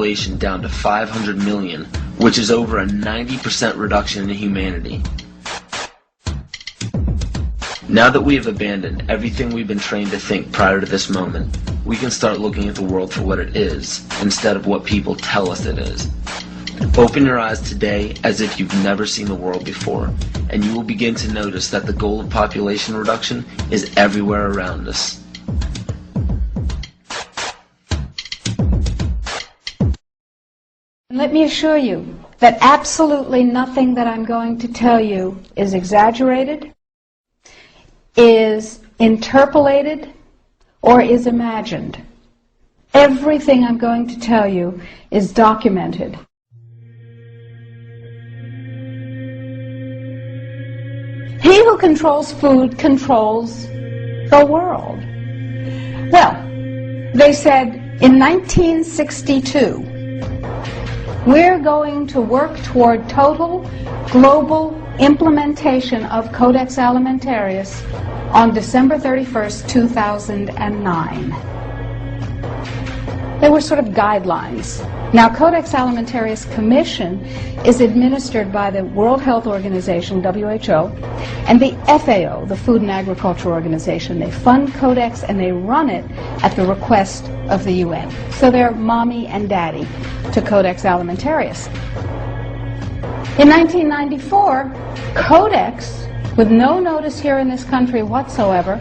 population down to 500 million, which is over a 90% reduction in humanity. Now that we have abandoned everything we've been trained to think prior to this moment, we can start looking at the world for what it is, instead of what people tell us it is. Open your eyes today as if you've never seen the world before, and you will begin to notice that the goal of population reduction is everywhere around us. Let me assure you that absolutely nothing that I'm going to tell you is exaggerated, is interpolated, or is imagined. Everything I'm going to tell you is documented. He who controls food controls the world. Well, they said in 1962, we're going to work toward total global implementation of Codex Alimentarius on December 31st, 2009. They were sort of guidelines. Now, Codex Alimentarius Commission is administered by the World Health Organization, WHO, and the FAO, the Food and Agriculture Organization. They fund Codex and they run it at the request of the UN. So they're mommy and daddy to Codex Alimentarius. In 1994, Codex, with no notice here in this country whatsoever,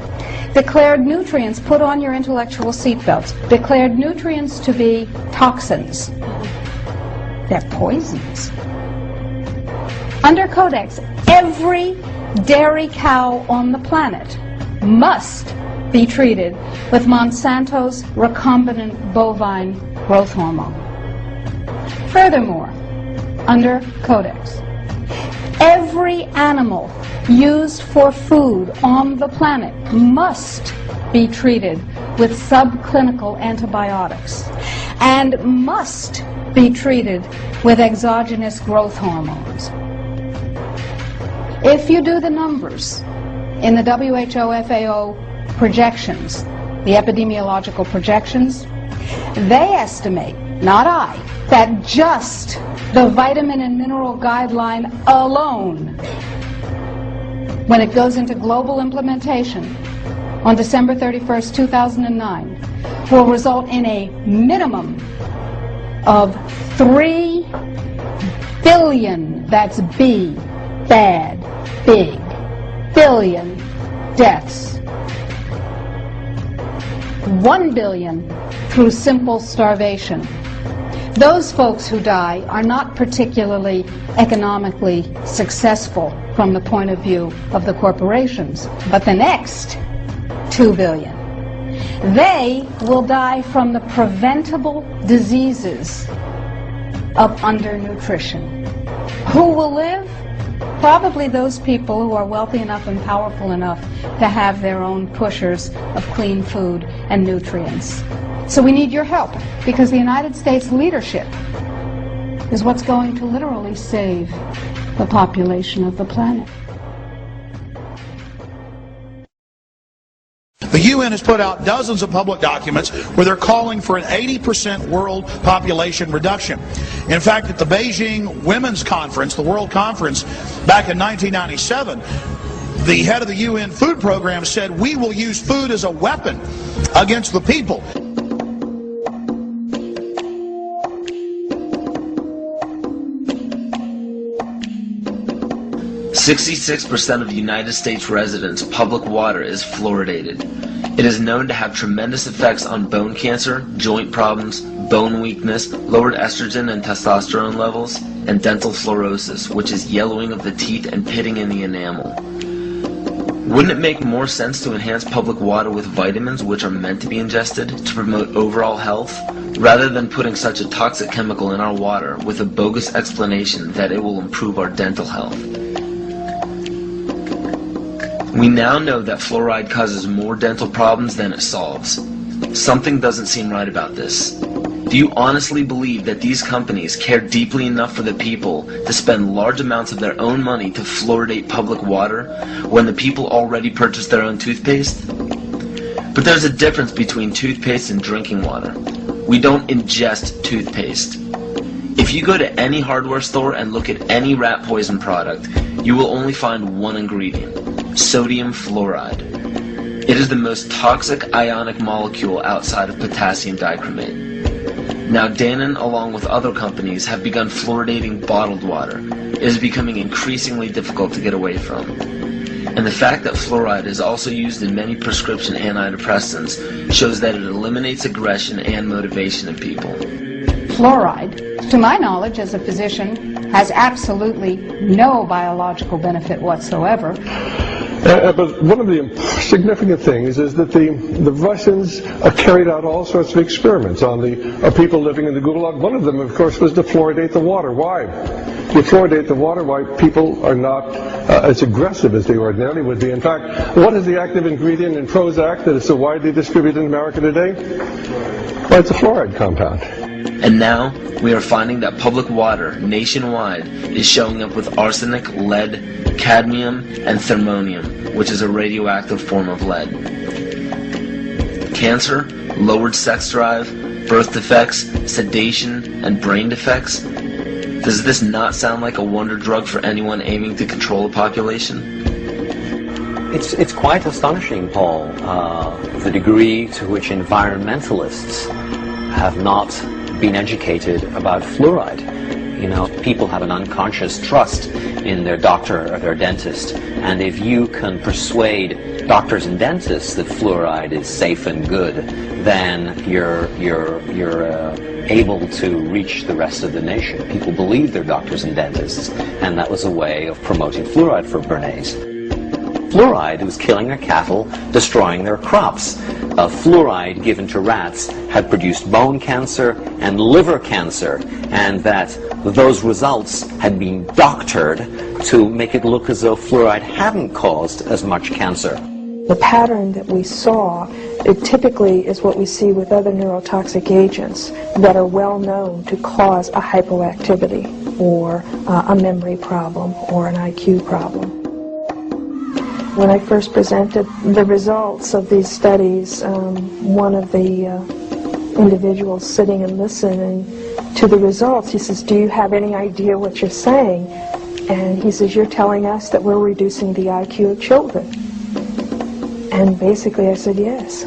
declared nutrients, put on your intellectual seatbelts, declared nutrients to be toxins. They're poisons. Under Codex, every dairy cow on the planet must be treated with Monsanto's recombinant bovine growth hormone. Furthermore, under Codex, every animal used for food on the planet must be treated with subclinical antibiotics and must be treated with exogenous growth hormones. If you do the numbers in the WHO FAO projections, the epidemiological projections, they estimate, not I, that just the vitamin and mineral guideline alone, when it goes into global implementation on December 31st, 2009, will result in a minimum of 3 billion, that's B, bad, big, billion deaths. 1 billion through simple starvation. Those folks who die are not particularly economically successful from the point of view of the corporations. But the next 2 billion, they will die from the preventable diseases of undernutrition. Who will live? Probably those people who are wealthy enough and powerful enough to have their own pushers of clean food and nutrients. So we need your help, because the United States leadership is what's going to literally save the population of the planet. The UN has put out dozens of public documents where they're calling for an 80% world population reduction. In fact, at the Beijing Women's Conference, the World Conference, back in 1997, the head of the UN Food Program said, "We will use food as a weapon against the people." 66% of United States residents' public water is fluoridated. It is known to have tremendous effects on bone cancer, joint problems, bone weakness, lowered estrogen and testosterone levels, and dental fluorosis, which is yellowing of the teeth and pitting in the enamel. Wouldn't it make more sense to enhance public water with vitamins which are meant to be ingested to promote overall health, rather than putting such a toxic chemical in our water with a bogus explanation that it will improve our dental health? We now know that fluoride causes more dental problems than it solves. Something doesn't seem right about this. Do you honestly believe that these companies care deeply enough for the people to spend large amounts of their own money to fluoridate public water when the people already purchase their own toothpaste? But there's a difference between toothpaste and drinking water. We don't ingest toothpaste. If you go to any hardware store and look at any rat poison product, you will only find one ingredient: sodium fluoride. It is the most toxic ionic molecule outside of potassium dichromate. Now, Dannon, along with other companies, have begun fluoridating bottled water. It is becoming increasingly difficult to get away from. And the fact that fluoride is also used in many prescription antidepressants shows that it eliminates aggression and motivation in people. Fluoride, to my knowledge as a physician, has absolutely no biological benefit whatsoever. But one of the significant things is that the Russians carried out all sorts of experiments on the people living in the Gulag. One of them, of course, was to fluoridate the water. Why? You fluoridate the water, why people are not as aggressive as they ordinarily would be. In fact, what is the active ingredient in Prozac that is so widely distributed in America today? Well, it's a fluoride compound. And now, we are finding that public water nationwide is showing up with arsenic, lead, cadmium, and thermonium, which is a radioactive form of lead. Cancer, lowered sex drive, birth defects, sedation, and brain defects. Does this not sound like a wonder drug for anyone aiming to control a population? It's quite astonishing, Paul, the degree to which environmentalists have not been educated about fluoride. You know, people have an unconscious trust in their doctor or their dentist, and if you can persuade doctors and dentists that fluoride is safe and good, then you're able to reach the rest of the nation. People believe their doctors and dentists, and that was a way of promoting fluoride for Bernays. Fluoride was killing their cattle, destroying their crops. Fluoride given to rats had produced bone cancer and liver cancer, and that those results had been doctored to make it look as though fluoride hadn't caused as much cancer. The pattern that we saw, it typically is what we see with other neurotoxic agents that are well known to cause a hypoactivity or a memory problem or an IQ problem. When I first presented the results of these studies, one of the individuals sitting and listening to the results, he says, "Do you have any idea what you're saying?" And he says, "You're telling us that we're reducing the IQ of children." And basically I said, yes.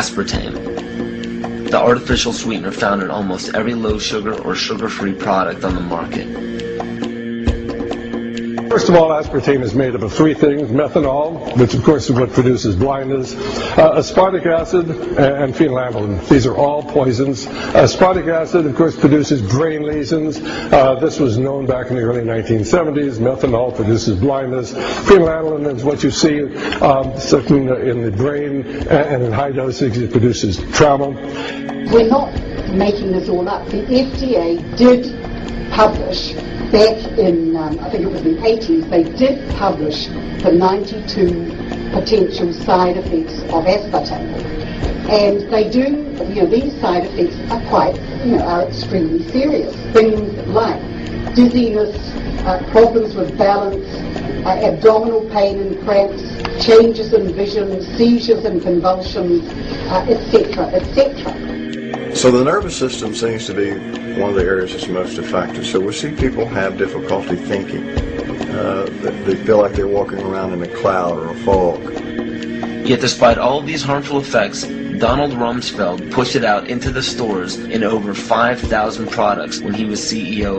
Aspartame, the artificial sweetener found in almost every low-sugar or sugar-free product on the market. First of all, aspartame is made up of three things: methanol, which of course is what produces blindness, aspartic acid, and phenylalanine. These are all poisons. Aspartic acid, of course, produces brain lesions. This was known back in the early 1970s. Methanol produces blindness. Phenylalanine is what you see in the brain, and in high dosage it produces trauma. We're not making this all up. The FDA did publish back in, I think it was the 80s, they did publish the 92 potential side effects of aspartame. And they do, these side effects are quite, are extremely serious. Things like dizziness, problems with balance, abdominal pain and cramps, changes in vision, seizures and convulsions, etc., etc. So the nervous system seems to be one of the areas that's most affected. So we see people have difficulty thinking. They feel like they're walking around in a cloud or a fog. Yet despite all of these harmful effects, Donald Rumsfeld pushed it out into the stores in over 5,000 products when he was CEO